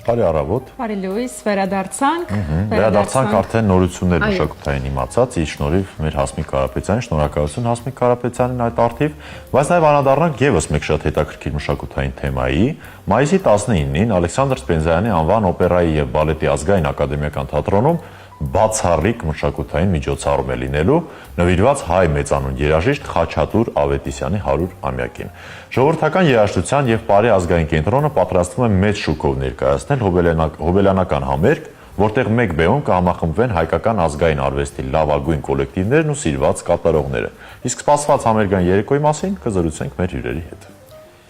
Բարի առավոտ։ Բարի լույս, վերադարձանք։ Վերադարձանք արդեն նորություններ մշակութային իմացած, իր շնորհիվ մեր Հասմիկ Կարապետյանին, շնորհակալություն Հասմիկ Կարապետյանին այդ արդիվ, բայց նաև անդրադառնանք եւս մեկ շատ հետաքրքիր մշակութային թեմայի։ Մայիսի 19-ին Ալեքսանդր Սպենզյանի անվան օպերայի եւ բալետի ազգային ակադեմիական թատրոնում բացառիկ մշակութային միջոցառում է լինելու նվիրված հայ մեծանուն երաժիշտ Խաչատուր Ավետիսյանի 100-ամյակին։ Ժողովրդական երաժշտության եւ Պարի ազգային կենտրոնը պատրաստվում է մեծ շուկով ներկայացնել հոբելյանական համերգ, որտեղ մեկ բեմում կհամախմբվեն հայկական ազգային արվեստի լավագույն կոլեկտիվներն ու սիրված կատարողները։ Իսկ սպասված համերգային երեկոյի մասին կզրուցենք մեր հյուրերի հետ։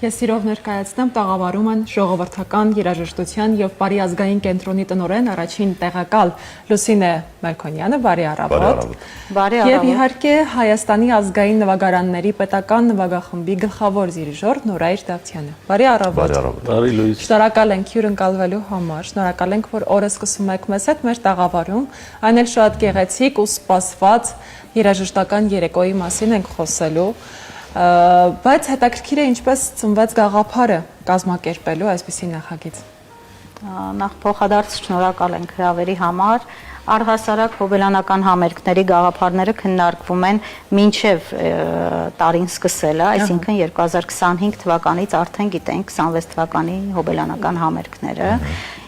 Ես սիրով ներկայացնեմ տաղավարում են ժողովրդական երաժշտության եւ Պարի ազգային կենտրոնի տնօրեն առաջին տեղակալ Լուսինե Մելքոնյանը, բարի առավոտ։ Բարի առավոտ։ Եվ իհարկե Հայաստանի ազգային նվագարանների պետական նվագախմբի գլխավոր դիրիժոր Նորայր Դավթյանը։ Բարի առավոտ։ Բարի լույս։ Շնորհակալ ենք հյուրընկալվելու համար, շնորհակալ ենք, որ օրը սկսում եք մեզ հետ մեր տաղավարում, այն էլ շատ գեղեցիկ ու սպասված երաժշտական երեկոյի մասին ենք խոսելու։ Բայց հետաքրքիր է ինչպես ծնվեց գաղափարը կազմակերպելու այսպիսի նախագիծ։ Նախ փոխադարձ շնորհակալ ենք հրավերի համար։ Առհասարակ հոբելյանական համերգների գաղափարները քննարկվում են մինչև տարին սկսելը, այսինքն 2025 թվականից արդեն գիտենք 26 թվականի հոբելյանական համերգները։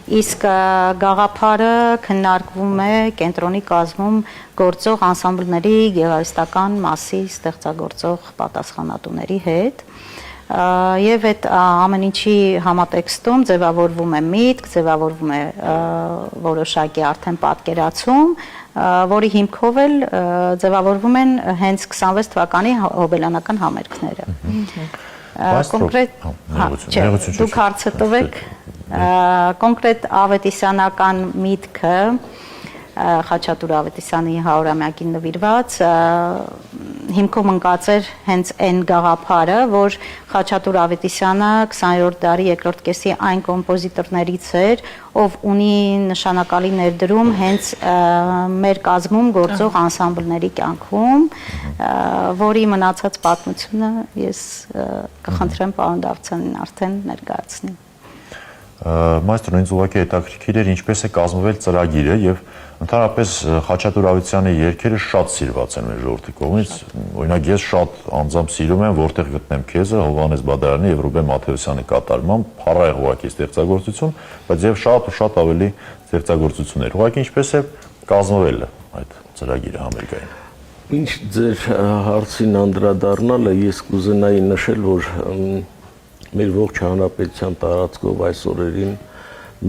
Իսկ գաղափարը քննարկվում է կենտրոնի կազմում գործող անսամբլների գեղարվեստական մասի ստեղծագործող պատասխանատուների հետ։ Եվ այդ ամեն ինչի համատեքստում ձևավորվում է միտք, ձևավորվում է որոշակի արդեն պատկերացում, որի հիմքով էլ ձևավորվում են հենց 26 թվականի հոբելյանական համերգները։ Կոնկրետ դուք հարցը տվեք, կոնկրետ ավետիսյանական միտքը Խաչատուր Ավետիսյանի 100-ամյակին նվիրված հիմքում ընկած էր հենց այն գաղափարը, որ Խաչատուր Ավետիսյանը 20-րդ դարի երկրորդ կեսի այն կոմպոզիտորներից էր, ով ունի նշանակալի ներդրում հենց մեր կազմում գործող անսամբլների կյանքում, որի մնացած պատմությունը ես կխնդրեմ պարոն Դավթյանին արդեն ներկայացնի։ Մայստրո, ինձ ուղղակի հետաքրքիր էր ինչպես է կազմվել ծրագիրը եւ ընդհանրապես Խաչատուր Ավետիսյանի երգերը շատ սիրված են մեր ժողովրդի կողմից։ Օրինակ ես շատ անձամբ սիրում եմ Որտեղ գտնեմ քեզը Հովհաննես Բադարյանի եւ Ռուբեն Մաթեոսյանի կատարմամբ, փառահեղ ուղղակի ստեղծագործություն, բայց եւ շատ ավելի ստեղծագործություններ։ Ուղղակի ինչպես է կազմվել այդ ծրագիրը համերգային։ Ինչ ձեր հարցին անդրադառնալը ես կուզենայի նշել, որ մեր ողջ հանրապետության տարածքով այս օրերին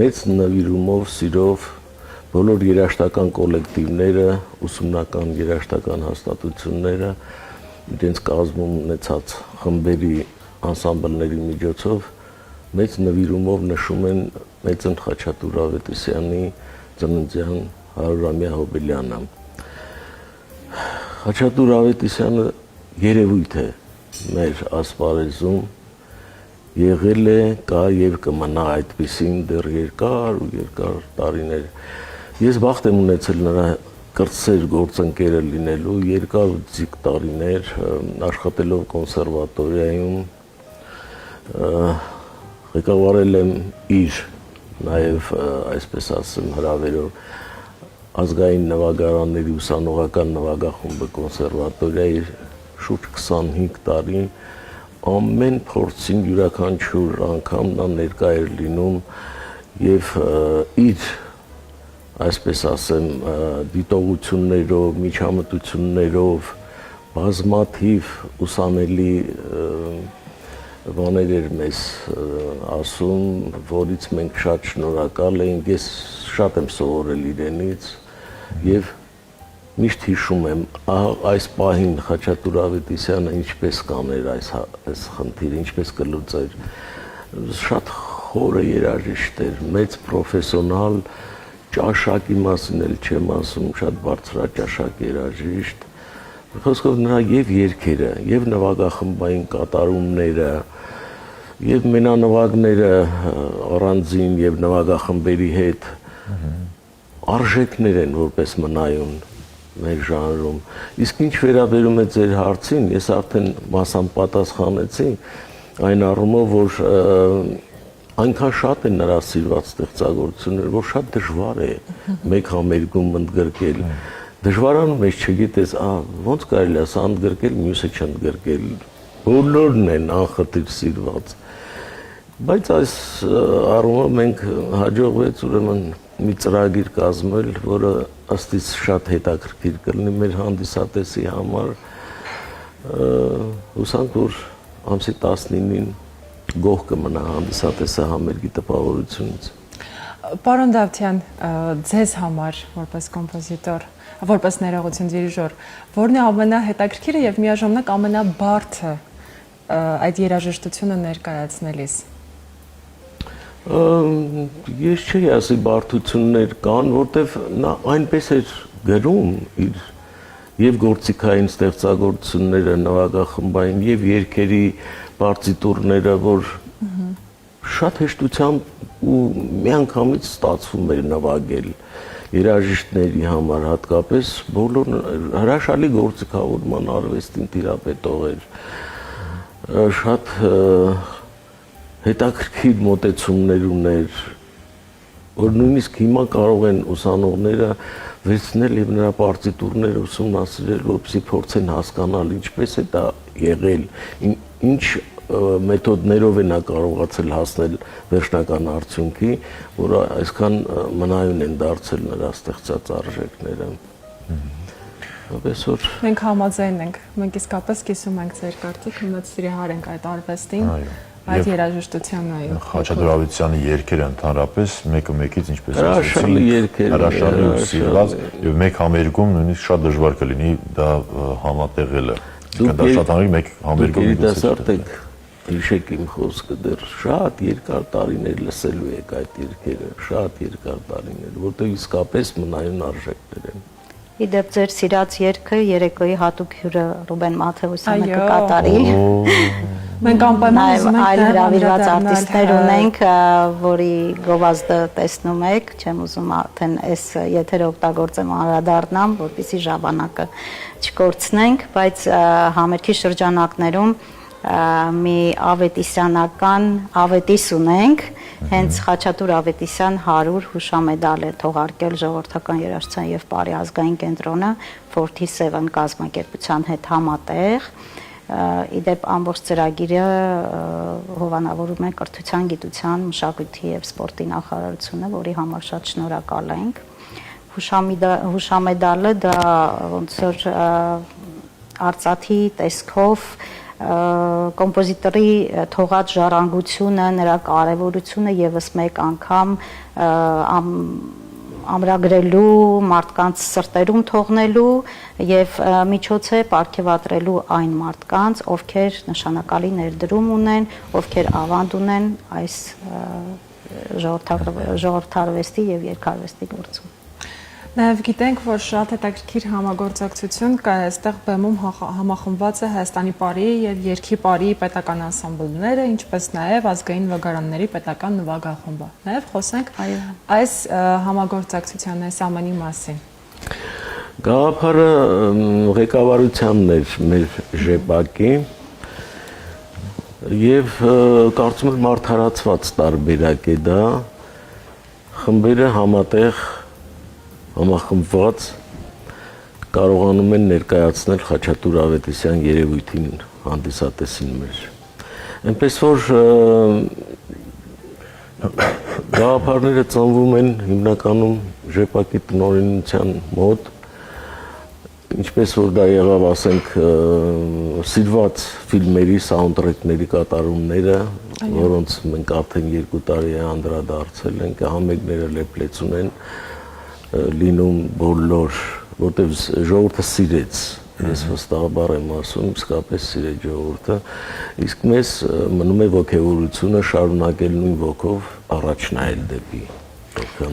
մեծ նվիրումով, սիրով բոլոր երաժշտական կոլեկտիվները, ուսումնական երաժշտական հաստատությունները իրենց կազմում ունեցած խմբերի, անսամբլների միջոցով մեծ նվիրումով նշում են մեծն Խաչատուր Ավետիսյանի ծննդյան 100-ամյա հոբելյանը։ Խաչատուր Ավետիսյանը երևույթ է մեր ասպարեզում, եղել է, կա եւ կմնա այդպիսին դեռ երկար տարիներ։ Ես բախտ եմ ունեցել նրա կրտսեր գործընկերը լինելու, երկար ու ձիգ տարիներ աշխատելով կոնսերվատորիայում, ղեկավարել եմ իր նաեւ այսպես ասեմ հրավերով ազգային նվագարանների ուսանողական նվագախումբը կոնսերվատորիայի շուրջ 25 տարի ամեն փորձին յուրաքանչյուր անգամ նա ներկա էր լինում եւ իր այսպես ասեմ դիտողություններով, միջամտություններով բազմաթիվ ուսանելի բաներ էր մեզ ասում, որից մենք շատ շնորհակալ ենք, ես շատ եմ սովորել իրենից եւ միշտ հիշում եմ այս պահին Խաչատուր Ավետիսյանը ինչպես կաներ այս խնդիրը, ինչպես կլուծեր, շատ խորը երաժիշտ էր, մեծ պրոֆեսիոնալ, ճաշակի մասին էլ չեմ ասում, շատ բարձրաճաշակ երաժիշտ, խոսքով նրա եւ երգերը, եւ նվագախմբային կատարումները, եւ մենանվագները առանձին եւ նվագախմբերի հետ արժեքներ են որպես մնայուն մեր ժանրում։ Իսկ ինչ վերաբերում է ձեր հարցին, ես արդեն մասամբ պատասխանեցի այն առումով, որ այնքան շատ են նրա սիրված ստեղծագործությունները, որ շատ դժվար է մեկ համերգում ընդգրկել։ Դժվարանում ես չգիտես, ոնց կարելի է սա ընդգրկել, մյուսը չընդգրկել։ Բոլորն են անխտիր սիրված։ Բայց այս առումով մենք հաջողվեց ուրեմն մի ծրագիր կազմել, որը ըստիս շատ հետաքրքիր կլինի մեր հանդիսատեսի համար։ Հուսանք, որ ամսի 19-ին գոհ կմնա հանդիսատեսը համերգի տպավորությունից։ Պարոն Դավթյան, ձեզ համար որպես կոմպոզիտոր, որպես ներողություն դիրիժոր, որն է ամենահետաքրքիրը եւ միաժամանակ ամենաբարդը այդ երաժշտությունը ներկայացնելիս։ Ես չի ասի բարդություններ կան, որտեվ նա այնպես էր գրում իր եւ գործիքային ստեղծագործությունները նվագախմբային եւ երգերի պարտիտուրները, որ շատ հեշտությամբ ու միանգամից ստացվում էր նվագել երաժիշտների համար, հատկապես բոլոր հրաշալի գործիքավորման արվեստին տիրապետող էր, շատ հետաքրքիր մոտեցումներ ուներ, որ նույնիսկ հիմա կարող են ուսանողները վերցնել եւ նրա պարտիտուրները ուսումնասիրել, որպեսզի փորձեն հասկանալ ինչպես է դա եղել, ինչ մեթոդներով է նա կարողացել հասնել վերջնական արդյունքի, որը այսքան մնայուն են դարձել նրա ստեղծած արժեքները։ Այսօր մենք համաձայն ենք, մենք իսկապես կիսում ենք ձեր կարծիքը, մենք սիրահար ենք այդ արվեստին, այդ երաժշտությանն, այո։ Խաչատուր Ավետիսյանի երգերը ընդհանրապես մեկը մեկից ինչպես հրաշալի երգեր, հրաշալի ու սիրված եւ մեկ համերգում նույնիսկ շատ դժվար կլինի դա համատեղելը։ Դա շատ հանրիկ մեկ համերգում երիտասարդ եք, հիշեք իմ խոսքը, դեռ շատ երկար տարիներ լսելու եք այդ երգերը, շատ երկար տարիներ, որտեղ իսկապես մնայուն արժեքներ են։ Իդեպ ձեր սիրած երգը երեկոյի հատուկ հյուրը Ռուբեն Մաթեոսյանը կկատարի։ Մենք անպայման ուզում ենք այլ հրավիրված արտիստներ ունենք, որի գովազդը տեսնում եք, չեմ ուզում արդեն այս եթերը օգտագործեմ անդրադառնամ, որպեսզի ժամանակը չկորցնենք, բայց համերգի շրջանակներում մի ավետիսյանական ավետիս ունենք, հենց Խաչատուր Ավետիսյան 100 հուշամեդալ է թողարկել Ժողովրդական երաժշտության եւ պարի ազգային կենտրոնը 47 կազմակերպության հետ համատեղ։ Իդեպ ամբողջ ծրագիրը հովանավորում է կրթության, գիտության, մշակույթի եւ սպորտի նախարարությունը, որի համար շատ շնորհակալ ենք։ Հուշամեդալը դա ոնց որ արծաթի տեսքով կոմպոզիտորի թողած ժառանգությունը, նրա կարևորությունը եւս մեկ անգամ ամրագրելու, մարդկանց սրտերում թողնելու եւ միջոց է պարգեւատրելու այն մարդկանց, ովքեր նշանակալի ներդրում ունեն, ովքեր ավանդ ունեն այս ժողովրդարվեստի եւ երգարվեստի գործում։ Նաև գիտենք, որ շատ հետաքրքիր համագործակցություն կա այստեղ բեմում համախմբված է Հայաստանի պարի եւ երգի պարի պետական անսամբլները, ինչպես նաև ազգային վագարանների պետական նվագախումբը։ Նաև խոսենք այս համագործակցության այս ամենի մասին։ Գաղափարը ղեկավարությանն էր մեր ԺՊԱԿ-ի եւ կարծում եմ մարդարացված տարբերակ է դա, խմբերը համատեղ համախմբված կարողանում են ներկայացնել Խաչատուր Ավետիսյան երևույթին հանդիսատեսին մեր։ Այնպես որ գաղափարները ծնվում են հիմնականում ԺՊԱԿ-ի տնօրինության մոտ, ինչպես որ դա եղավ, ասենք, սիրված ֆիլմերի սաունդթրեքների կատարումները, որոնց մենք արդեն 2 տարի է անդրադարձել ենք, համերգները լեփլեցուն են լինում բոլոր, որտեղ ժողովուրդը սիրեց, ես վստահաբար եմ ասում, իսկապես սիրեց ժողովուրդը, իսկ մեզ մնում է ոգևորությունը շարունակել նույն ոգով առաջ նայել դեպի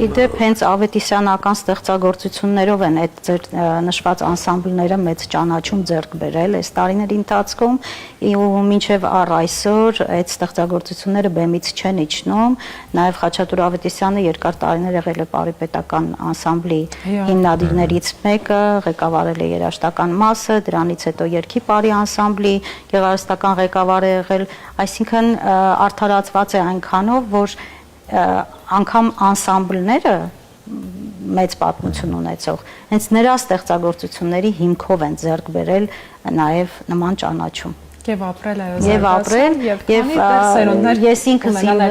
Իդեպ հենց Ավետիսյանական ստեղծագործություններով են այդ ձեր նշված անսամբլները մեծ ճանաչում ձեռք բերել այս տարիների ընթացքում ու մինչև առ այսօր այդ ստեղծագործությունները բեմից չեն իջնում, նաև Խաչատուր Ավետիսյանը երկար տարիներ եղել է Պարի պետական անսամբլի հիմնադիրներից մեկը, ղեկավարել է երաժշտական մասը, դրանից հետո Երգի Պարի անսամբլի գեղարվեստական ղեկավար է եղել, այսինքն արդարացված է այնքանով, որ անգամ անսամբլները մեծ պատմություն ունեցող հենց նրա ստեղծագործությունների հիմքով են ձեռք բերել նաև նման ճանաչում Եվ ապրել այո եւ ապրել եւ ես ինքս իմ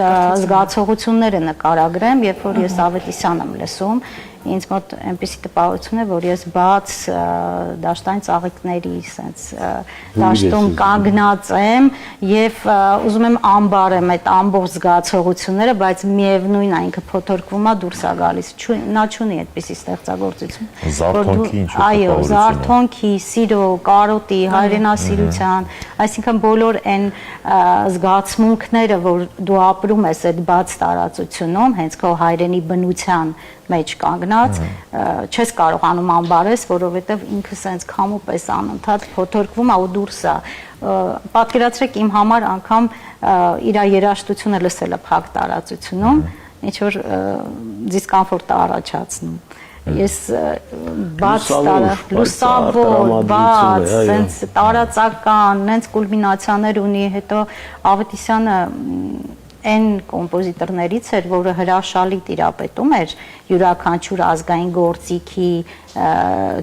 զգացողությունները նկարագրեմ, երբ որ ես Ավետիսյան եմ լսում, ինձ մոտ այնպեսի տպավորություն է, որ ես բաց դաշտային ծաղիկների sense դաշտում կանգնած եմ եւ ուզում եմ ամբարեմ այդ ամբողջ զգացողությունները, բայց միևնույն է ինքը փոթորկվում է դուրս է գալիս։ Նա չունի այդպիսի ստեղծագործություն։ Զարթոնքի ինչ-որ այո, զարթոնքի, սիրո, կարոտի, հայրենասիրության, այսինքն բոլոր այն զգացմունքները, որ դու ապրում ես այդ բաց տարածությունում, հենց քո հայրենի բնության մեջ կանգնած, չես կարողանում անբարես, որովհետև ինքը սենց քամու պես անընդհատ փոթորկվում է ու դուրս է։ Պատկերացրեք իմ համար անգամ իր երաժշտությունը լսելը փակ տարածությունում, ինչ որ դիսկոմֆորտ է առաջացնում։ Ես բաց լուսավոր, բաց, սենց տարածական, նենց կուլմինացիաներ ունի, հետո Ավետիսյանը այն կոմպոզիտորներից էր, որը հրաշալի տիրապետում էր յուրաքանչյուր ազգային գործիքի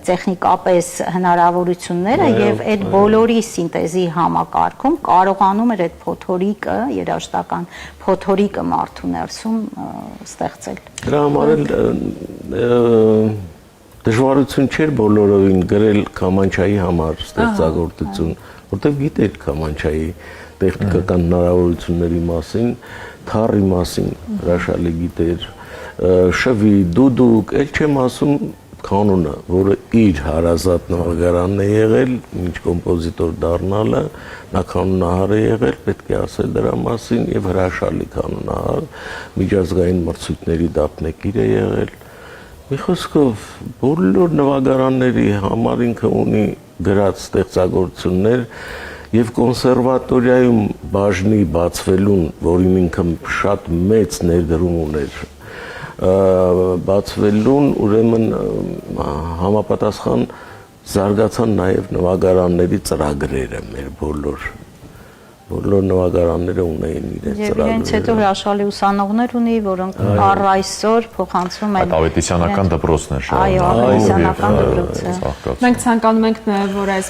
տեխնիկապես հնարավորությունները եւ այդ բոլորի սինտեզի համակարգում կարողանում էր այդ փոթորիկը, երաժշտական փոթորիկը մարդու ներսում ստեղծել։ Դրա համար էլ դժվարություն չէր բոլորովին գրել Քամանչայի համար ստեղծագործություն, որտեղ գիտեր Քամանչայի տեխնիկական հնարավորությունների մասին, թառի մասին հրաշալի գիտեր, շվի, դուդուկ, էլ չեմ ասում կանոնը, որը իր հարազատ նվագարանն է եղել, ինչ կոմպոզիտոր դառնալը, նա կանոնահար է եղել, պետք է ասել դրա մասին եւ հրաշալի կանոնահար, միջազգային մրցույթների դափնեկիր է եղել։ Մի խոսքով բոլոր նվագարանների համար ինքը ունի գրած ստեղծագործություններ Եվ կոնսերվատորիայում բաժնի բացվելուն, որին ինքը շատ մեծ ներդրում ուներ, բացվելուն ուրեմն համապատասխան զարգացան նաև նվագարանների ծրագրերը մեր բոլոր նվագարանները ունեին իրենց ծրագրերը։ Եվ իրենց հետո հրաշալի ուսանողներ ունի, որոնք առ այսօր փոխանցում են Ավետիսյանական դպրոցն է շարունակում։ Այո, Ավետիսյանական դպրոցը։ Մենք ցանկանում ենք նաև, որ այս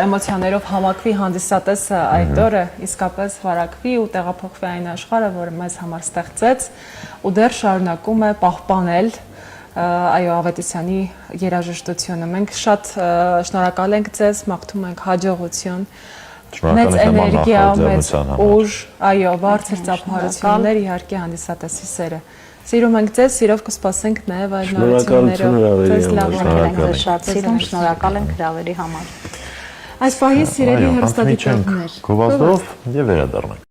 էմոցիաներով համակվի հանդիսատեսը այդ օրը իսկապես վարակվի ու տեղափոխվի այն աշխարհը, որը մեզ համար ստեղծեց ու դեռ շարունակում է պահպանել այո Ավետիսյանի երաժշտությունը։ Մենք շատ շնորհակալ ենք ձեզ, մաղթում ենք հաջողություն մեծ էներգիա, մեծ ուժ, այո, բարձր ծափահարություններ իհարկե հանդիսատեսի սերը։ Սիրում ենք ձեզ, սիրով կսպասենք նաև այլ նորություններով։ Ձեզ լավ օրեր, շատ սիրում, շնորհակալ ենք հրավերի համար։ Այս պահի սիրելի հեռուստադիտողներ, գովազդով եւ վերադառնանք։